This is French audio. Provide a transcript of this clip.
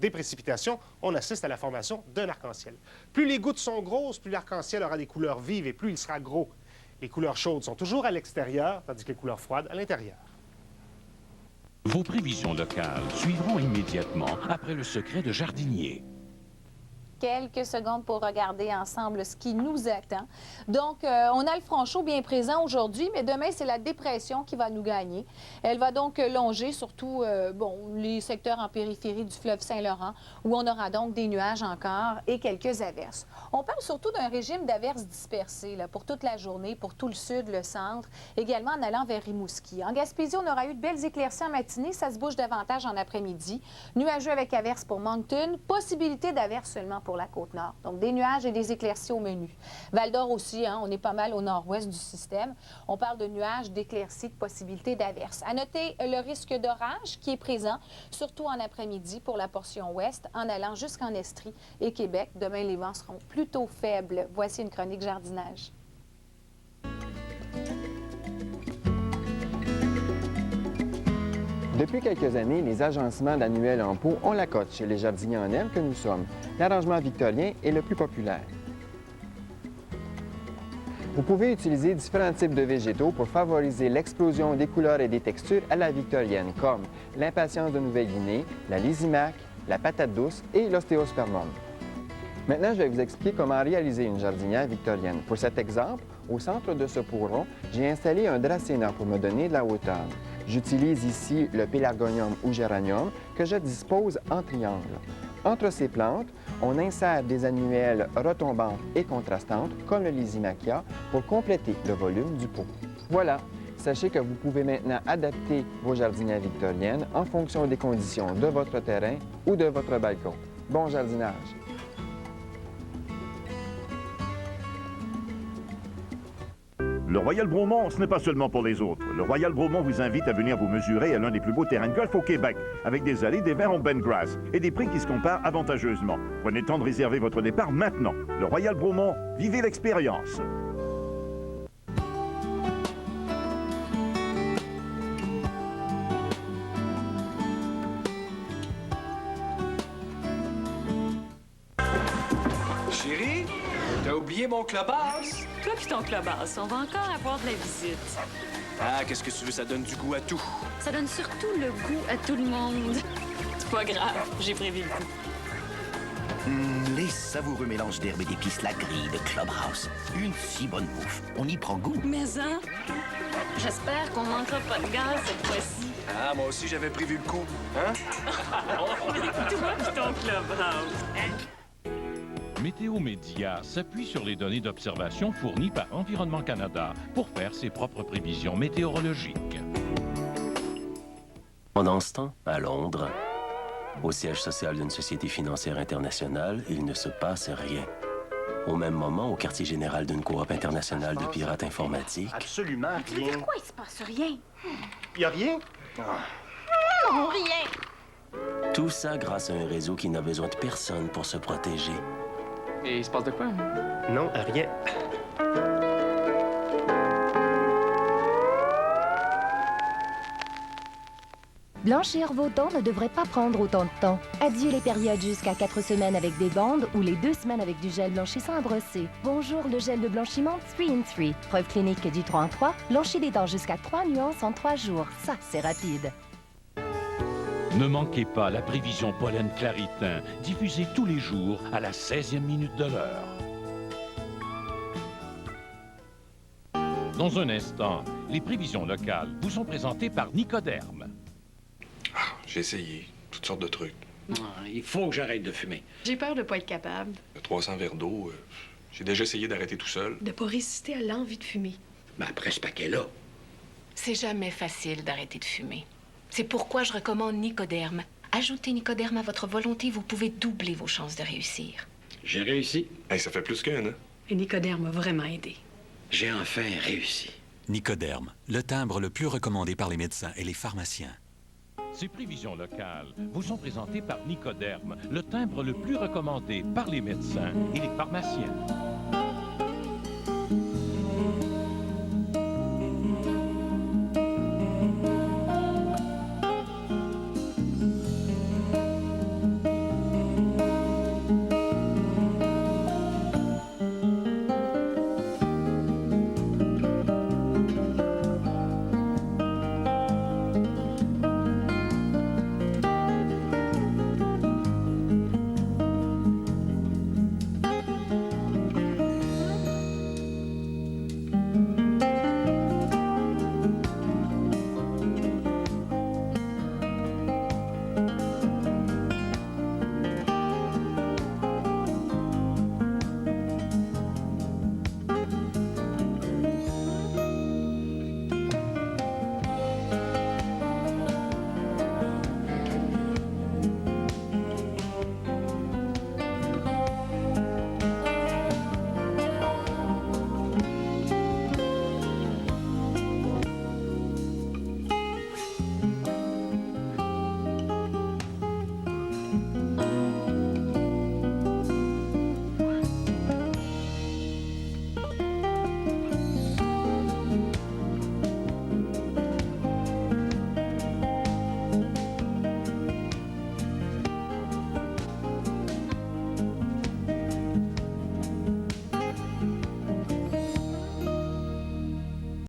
des précipitations, on assiste à la formation d'un arc-en-ciel. Plus les gouttes sont grosses, plus l'arc-en-ciel aura des couleurs vives et plus il sera gros. Les couleurs chaudes sont toujours à l'extérieur, tandis que les couleurs froides à l'intérieur. Vos prévisions locales suivront immédiatement après le secret de jardinier. Quelques secondes pour regarder ensemble ce qui nous attend. Donc, on a le front chaud bien présent aujourd'hui, mais demain, c'est la dépression qui va nous gagner. Elle va donc longer surtout les secteurs en périphérie du fleuve Saint-Laurent, où on aura donc des nuages encore et quelques averses. On parle surtout d'un régime d'averses dispersées là, pour toute la journée, pour tout le sud, le centre, également en allant vers Rimouski. En Gaspésie, on aura eu de belles éclaircies en matinée, ça se bouge davantage en après-midi. Nuageux avec averses pour Moncton, possibilité d'averses seulement pour la Côte-Nord. Donc, des nuages et des éclaircies au menu. Val-d'Or aussi, on est pas mal au nord-ouest du système. On parle de nuages, d'éclaircies, de possibilités d'averses. À noter le risque d'orage qui est présent, surtout en après-midi pour la portion ouest, en allant jusqu'en Estrie et Québec. Demain, les vents seront plutôt faibles. Voici une chronique jardinage. Depuis quelques années, les agencements d'annuels en pot ont la cote chez les jardiniers en herbe que nous sommes. L'arrangement victorien est le plus populaire. Vous pouvez utiliser différents types de végétaux pour favoriser l'explosion des couleurs et des textures à la victorienne, comme l'impatience de Nouvelle-Guinée, la lysimaque, la patate douce et l'ostéospermum. Maintenant, je vais vous expliquer comment réaliser une jardinière victorienne. Pour cet exemple, au centre de ce pot rond, j'ai installé un dracéna pour me donner de la hauteur. J'utilise ici le pélargonium ou géranium que je dispose en triangle. Entre ces plantes, on insère des annuelles retombantes et contrastantes, comme le lysimachia, pour compléter le volume du pot. Voilà, sachez que vous pouvez maintenant adapter vos jardinières victoriennes en fonction des conditions de votre terrain ou de votre balcon. Bon jardinage! Le Royal Bromont, ce n'est pas seulement pour les autres. Le Royal Bromont vous invite à venir vous mesurer à l'un des plus beaux terrains de golf au Québec, avec des allées, des verts en bentgrass et des prix qui se comparent avantageusement. Prenez le temps de réserver votre départ maintenant. Le Royal Bromont, vivez l'expérience. Chérie, t'as oublié mon clubhouse? Toi puis ton clubhouse, on va encore avoir de la visite. Ah, qu'est-ce que tu veux, ça donne du goût à tout. Ça donne surtout le goût à tout le monde. C'est pas grave, j'ai prévu le coup. Les savoureux mélanges d'herbes et d'épices, la grille de Clubhouse. Une si bonne bouffe. On y prend goût. Mais hein? J'espère qu'on manquera pas de gaz cette fois-ci. Ah, moi aussi, j'avais prévu le coup. Hein? Toi puis ton clubhouse. Météo Média s'appuie sur les données d'observation fournies par Environnement Canada pour faire ses propres prévisions météorologiques. Pendant ce temps, à Londres, au siège social d'une société financière internationale, il ne se passe rien. Au même moment, au quartier général d'une coop internationale de pirates informatiques... Absolument rien. Pourquoi il se passe rien? Il n'y a rien? Non, rien! Tout ça grâce à un réseau qui n'a besoin de personne pour se protéger. Et il se passe de quoi? Non, rien. Blanchir vos dents ne devrait pas prendre autant de temps. Adieu les périodes jusqu'à 4 semaines avec des bandes ou les 2 semaines avec du gel blanchissant à brosser. Bonjour le gel de blanchiment 3 in 3. Preuve clinique du 3 en 3. Blanchit les dents jusqu'à 3 nuances en 3 jours. Ça, c'est rapide. Ne manquez pas la prévision pollen claritin, diffusée tous les jours à la 16e minute de l'heure. Dans un instant, les prévisions locales vous sont présentées par Nicoderme. J'ai essayé toutes sortes de trucs. Il faut que j'arrête de fumer. J'ai peur de pas être capable. 300 verres d'eau, j'ai déjà essayé d'arrêter tout seul. De pas résister à l'envie de fumer. Mais après ce paquet-là... C'est jamais facile d'arrêter de fumer. C'est pourquoi je recommande Nicoderme. Ajoutez Nicoderme à votre volonté, vous pouvez doubler vos chances de réussir. J'ai réussi. Hey, ça fait plus qu'un, hein? Et Nicoderme m'a vraiment aidé. J'ai enfin réussi. Nicoderme, le timbre le plus recommandé par les médecins et les pharmaciens. Ces prévisions locales vous sont présentées par Nicoderme, le timbre le plus recommandé par les médecins et les pharmaciens.